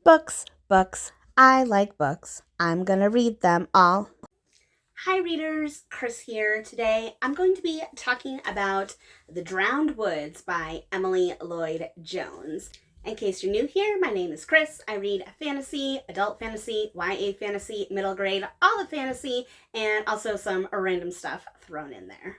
Books, books. I like books. I'm gonna read them all. Hi readers, Chris here. Today I'm going to be talking about The Drowned Woods by Emily Lloyd-Jones. In case you're new here, my name is Chris. I read fantasy, adult fantasy, YA fantasy, middle grade, all of fantasy, and also some random stuff thrown in there.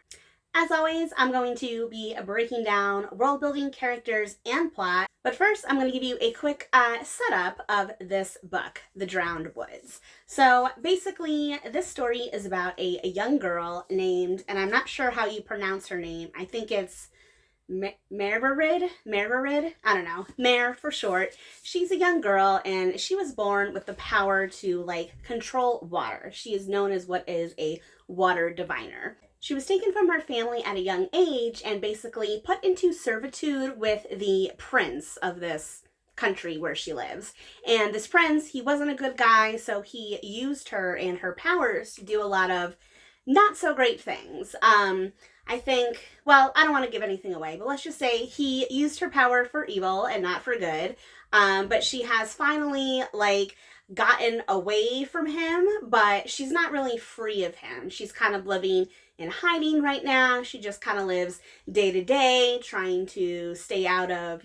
As always, I'm going to be breaking down world building, characters, and plot. But first, I'm going to give you a quick setup of this book, The Drowned Woods. So basically, this story is about a young girl named, and I'm not sure how you pronounce her name. I think it's Meririd, I don't know, Mare for short. She's a young girl and she was born with the power to control water. She is known as what is a water diviner. She was taken from her family at a young age and basically put into servitude with the prince of this country where she lives. And this prince, he wasn't a good guy, so he used her and her powers to do a lot of not so great things. I think, well, I don't want to give anything away, but let's just say he used her power for evil and not for good. But she has finally gotten away from him, but she's not really free of him. She's kind of living in hiding right now. She just kind of lives day to day, trying to stay out of,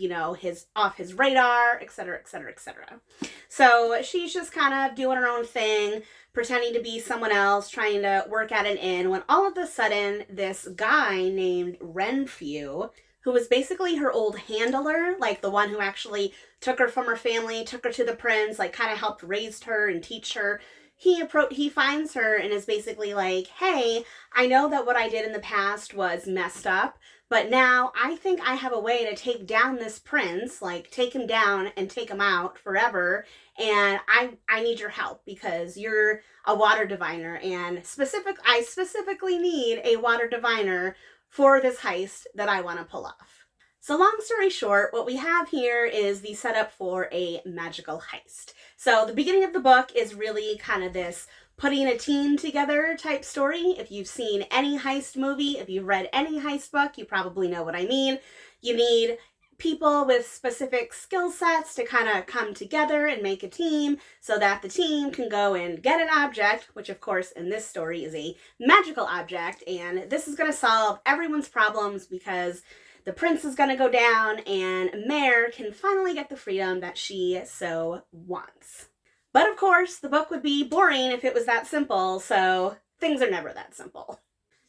off his radar, etc., etc., etc. So she's just kind of doing her own thing, pretending to be someone else, trying to work at an inn, when all of a sudden this guy named Renfrew, who was basically her old handler, like the one who actually took her from her family, took her to the prince, kind of helped raise her and teach her. He finds her and is basically like, hey, I know that what I did in the past was messed up, but now I think I have a way to take down this prince, take him down and take him out forever, and I need your help because you're a water diviner, and I specifically need a water diviner for this heist that I want to pull off. So long story short, what we have here is the setup for a magical heist. So the beginning of the book is really kind of this putting a team together type story. If you've seen any heist movie, if you've read any heist book, you probably know what I mean. You need people with specific skill sets to kind of come together and make a team so that the team can go and get an object, which of course in this story is a magical object, and this is going to solve everyone's problems because the prince is going to go down and Mare can finally get the freedom that she so wants. But of course, the book would be boring if it was that simple, so things are never that simple.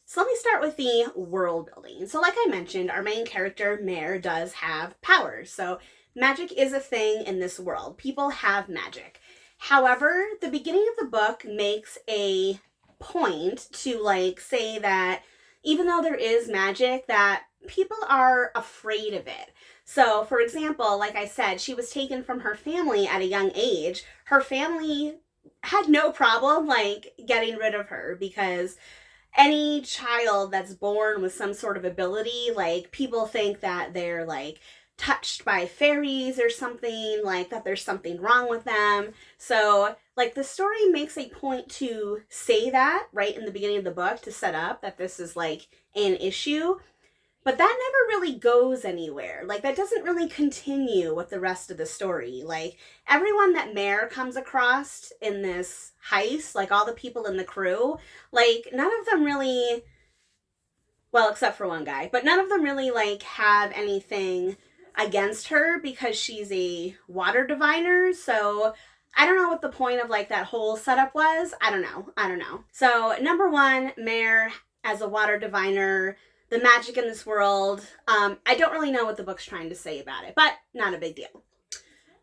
So let me start with the world building. So like I mentioned, our main character, Mare, does have powers. So magic is a thing in this world. People have magic. However, the beginning of the book makes a point to say that even though there is magic, that people are afraid of it. So for example, like I said, she was taken from her family at a young age. Her family had no problem getting rid of her because any child that's born with some sort of ability, people think that they're touched by fairies or something, that there's something wrong with them. So the story makes a point to say that right in the beginning of the book to set up that this is an issue. But that never really goes anywhere. That doesn't really continue with the rest of the story. Everyone that Mare comes across in this heist, all the people in the crew, none of them really, well, except for one guy, but none of them really, have anything against her because she's a water diviner. So I don't know what the point of, that whole setup was. I don't know. So, number one, Mare as a water diviner, the magic in this world. I don't really know what the book's trying to say about it, but not a big deal.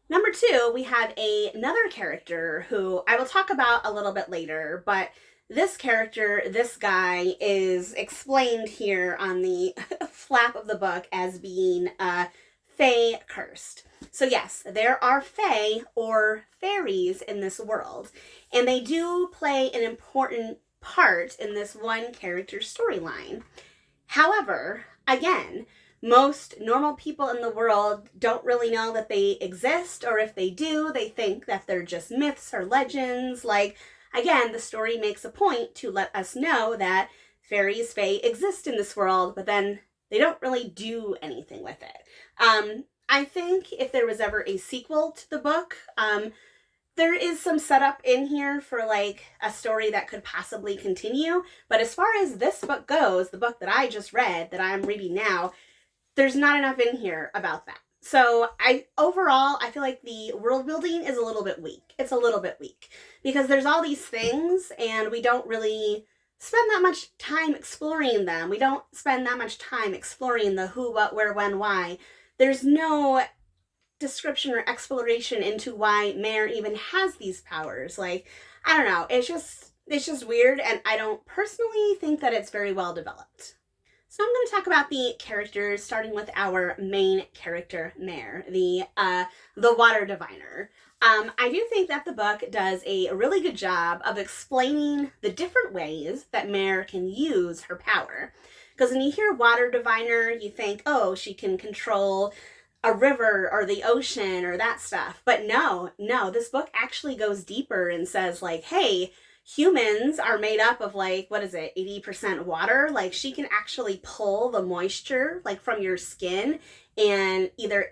Number two, we have another character who I will talk about a little bit later, but this character, this guy, is explained here on the flap of the book as being fae cursed. So yes, there are fae or fairies in this world, and they do play an important part in this one character's storyline. However, again, most normal people in the world don't really know that they exist, or if they do, they think that they're just myths or legends. Again, the story makes a point to let us know that fairies, fae exist in this world, but then they don't really do anything with it. I think if there was ever a sequel to the book, there is some setup in here for like a story that could possibly continue. But as far as this book goes, the book that I just read, that I'm reading now, there's not enough in here about that. So overall, I feel like the world building is a little bit weak. It's a little bit weak because there's all these things and we don't really spend that much time exploring them. We don't spend that much time exploring the who, what, where, when, why. There's no description or exploration into why Mare even has these powers. Like, I don't know. It's just weird, and I don't personally think that it's very well developed. So I'm going to talk about the characters, starting with our main character, Mare, the water diviner. I do think that the book does a really good job of explaining the different ways that Mare can use her power. Because when you hear water diviner, you think, oh, she can control a river or the ocean or that stuff. But no, this book actually goes deeper and says like, hey, humans are made up of like, what is it, 80% water? Like she can actually pull the moisture like from your skin and either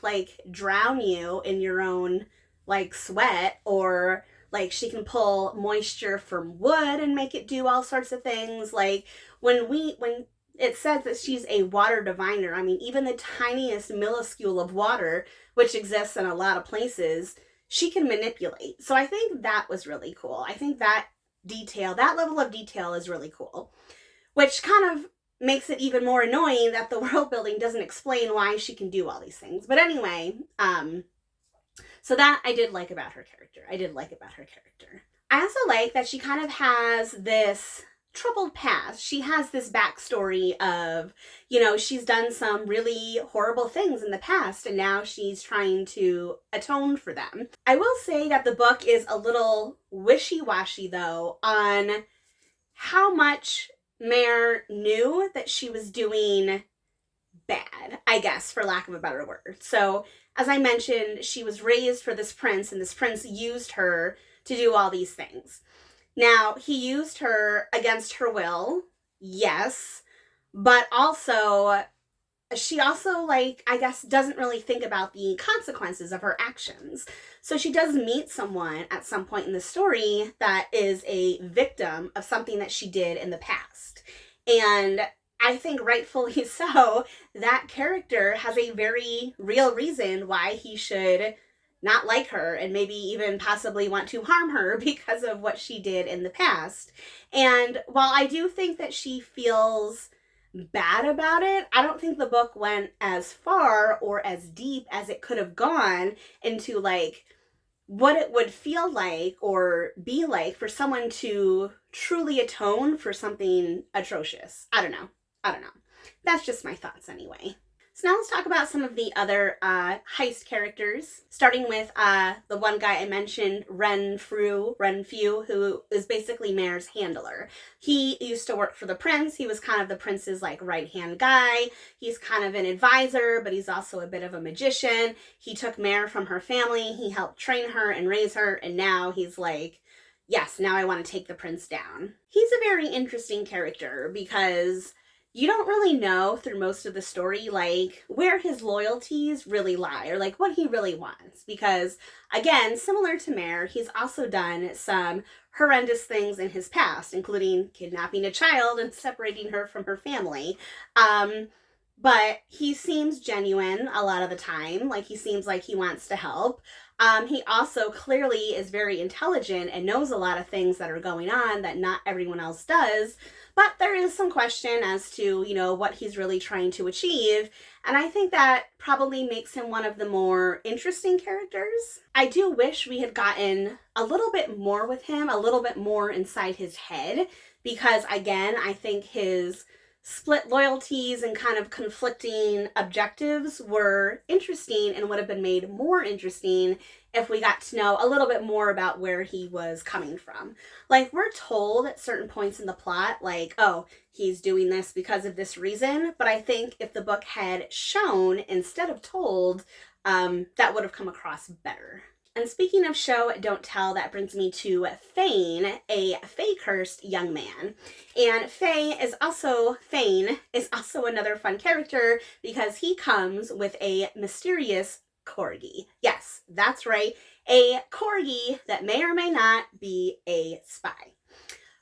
like drown you in your own like sweat, or like she can pull moisture from wood and make it do all sorts of things. Like when it says that she's a water diviner, I mean, even the tiniest minuscule of water, which exists in a lot of places, she can manipulate. So I think that was really cool. I think that level of detail is really cool, which kind of makes it even more annoying that the world building doesn't explain why she can do all these things. But anyway, so that I did like about her character. I also like that she kind of has this troubled past. She has this backstory of, she's done some really horrible things in the past and now she's trying to atone for them. I will say that the book is a little wishy-washy though on how much Mare knew that she was doing bad, I guess, for lack of a better word. So as I mentioned, she was raised for this prince and this prince used her to do all these things. Now, he used her against her will, yes, but also, she also, like, I guess, doesn't really think about the consequences of her actions. So she does meet someone at some point in the story that is a victim of something that she did in the past. And I think rightfully so, that character has a very real reason why he should not like her and maybe even possibly want to harm her because of what she did in the past. And while I do think that she feels bad about it, I don't think the book went as far or as deep as it could have gone into like what it would feel like or be like for someone to truly atone for something atrocious. I don't know. That's just my thoughts anyway. So now let's talk about some of the other heist characters, starting with the one guy I mentioned, Renfrew, who is basically Mare's handler. He used to work for the prince. He was kind of the prince's like right-hand guy. He's kind of an advisor, but he's also a bit of a magician. He took Mare from her family. He helped train her and raise her, and now he's like, yes, now I want to take the prince down. He's a very interesting character because you don't really know through most of the story, like, where his loyalties really lie or, like, what he really wants. Because, again, similar to Mare, he's also done some horrendous things in his past, including kidnapping a child and separating her from her family. But he seems genuine a lot of the time. Like, he seems like he wants to help. He also clearly is very intelligent and knows a lot of things that are going on that not everyone else does. But there is some question as to, what he's really trying to achieve. And I think that probably makes him one of the more interesting characters. I do wish we had gotten a little bit more with him, a little bit more inside his head. Because, again, I think his split loyalties and kind of conflicting objectives were interesting and would have been made more interesting if we got to know a little bit more about where he was coming from. Like, we're told at certain points in the plot, like, oh, he's doing this because of this reason, but I think if the book had shown instead of told, that would have come across better. And speaking of show don't tell, that brings me to Fane, a fae-cursed young man. And Fane is also another fun character because he comes with a mysterious corgi. Yes, that's right, a corgi that may or may not be a spy.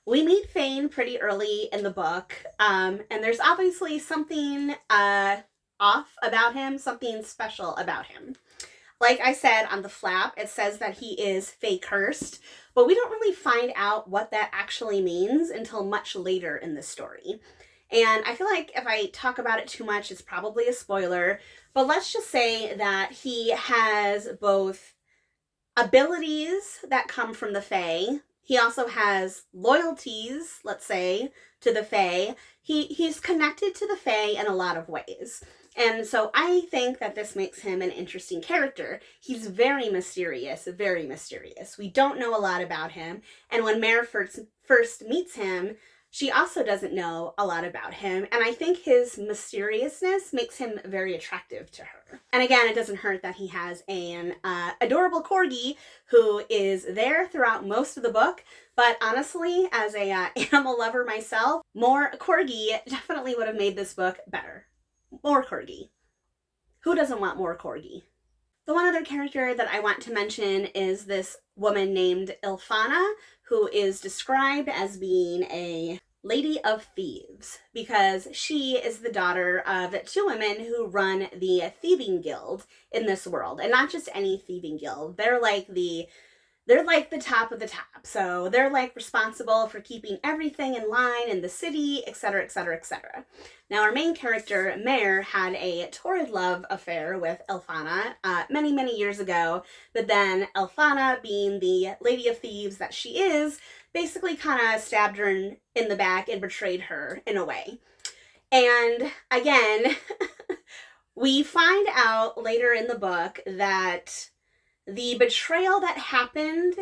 We meet Fane pretty early in the book, and there's obviously something off about him, something special about him. Like I said on the flap, it says that he is fae-cursed, but we don't really find out what that actually means until much later in the story. And I feel like if I talk about it too much, it's probably a spoiler, but let's just say that he has both abilities that come from the fae. He also has loyalties, let's say, to the fae. He's connected to the fae in a lot of ways. And so I think that this makes him an interesting character. He's very mysterious, very mysterious. We don't know a lot about him. And when Mare first meets him, she also doesn't know a lot about him. And I think his mysteriousness makes him very attractive to her. And again, it doesn't hurt that he has an adorable corgi who is there throughout most of the book. But honestly, as a animal lover myself, more corgi definitely would have made this book better. More corgi. Who doesn't want more corgi? The one other character that I want to mention is this woman named Ilfana, who is described as being a lady of thieves because she is the daughter of two women who run the thieving guild in this world. And not just any thieving guild. They're like the top of the top. So they're like responsible for keeping everything in line in the city, etc., etc., etc. Now our main character, Mare, had a torrid love affair with Ilfana many, many years ago. But then Ilfana, being the lady of thieves that she is, basically kind of stabbed her in the back and betrayed her in a way. And again, we find out later in the book that the betrayal that happened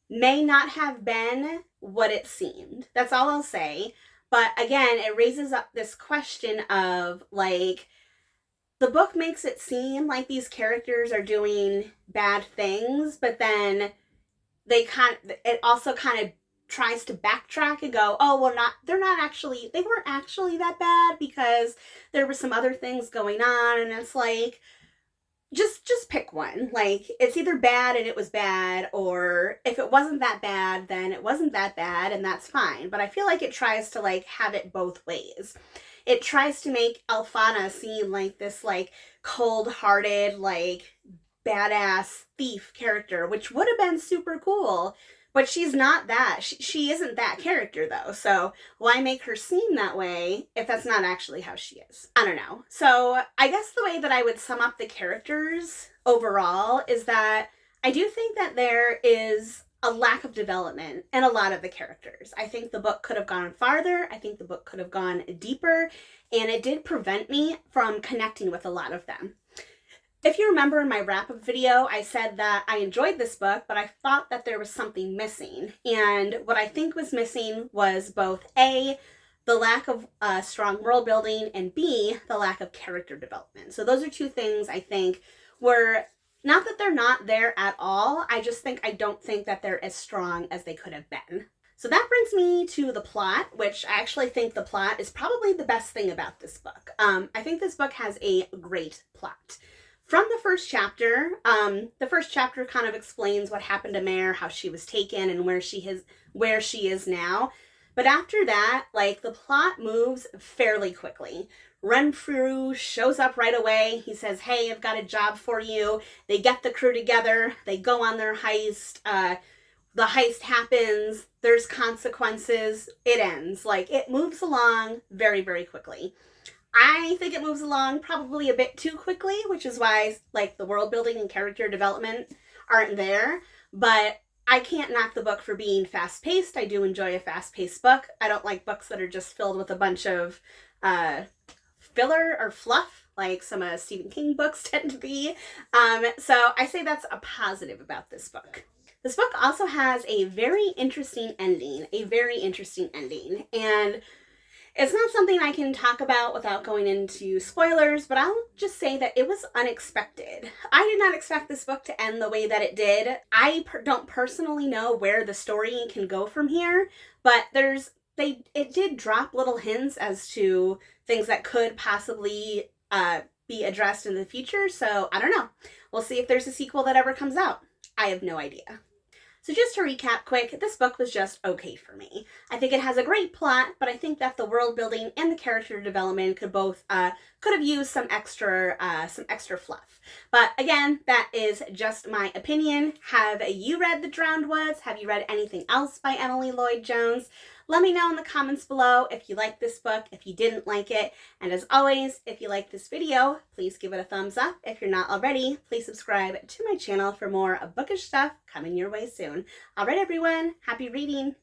may not have been what it seemed. That's all I'll say. But again, it raises up this question of, like, the book makes it seem like these characters are doing bad things, but then it also kind of tries to backtrack and go, oh, well, they weren't actually that bad because there were some other things going on. And it's like, just pick one. Like, it's either bad and it was bad, or if it wasn't that bad, then it wasn't that bad, and that's fine. But I feel like it tries to, like, have it both ways. It tries to make Ilfana seem like this, like, cold-hearted, like, badass thief character, which would have been super cool. But she's not that. She isn't that character, though. So why make her seem that way if that's not actually how she is? I don't know. So I guess the way that I would sum up the characters overall is that I do think that there is a lack of development in a lot of the characters. I think the book could have gone farther. I think the book could have gone deeper. And it did prevent me from connecting with a lot of them. If you remember in my wrap-up video, I said that I enjoyed this book, but I thought that there was something missing. And what I think was missing was both A, the lack of strong world building, and B, the lack of character development. So those are two things I think were, not that they're not there at all, I don't think that they're as strong as they could have been. So that brings me to the plot, which I actually think the plot is probably the best thing about this book. I think this book has a great plot. From the first chapter kind of explains what happened to Mare, how she was taken, and where she is now. But after that, like, the plot moves fairly quickly. Renfrew shows up right away. He says, hey, I've got a job for you. They get the crew together. They go on their heist. The heist happens. There's consequences. It ends. Like, it moves along very, very quickly. I think it moves along probably a bit too quickly, which is why, like, the world building and character development aren't there. But I can't knock the book for being fast-paced. I do enjoy a fast-paced book. I don't like books that are just filled with a bunch of filler or fluff, like some of Stephen King books tend to be. So I say that's a positive about this book. This book also has a very interesting ending. And It's not something I can talk about without going into spoilers, but I'll just say that it was unexpected. I did not expect this book to end the way that it did. I don't personally know where the story can go from here, but it did drop little hints as to things that could possibly be addressed in the future, so I don't know. We'll see if there's a sequel that ever comes out. I have no idea. So just to recap quick, this book was just okay for me. I think it has a great plot, but I think that the world building and the character development could have used some extra fluff. But again, that is just my opinion. Have you read The Drowned Woods? Have you read anything else by Emily Lloyd-Jones? Let me know in the comments below if you like this book, if you didn't like it. And as always, if you like this video, please give it a thumbs up. If you're not already, please subscribe to my channel for more bookish stuff coming your way soon. All right, everyone, happy reading.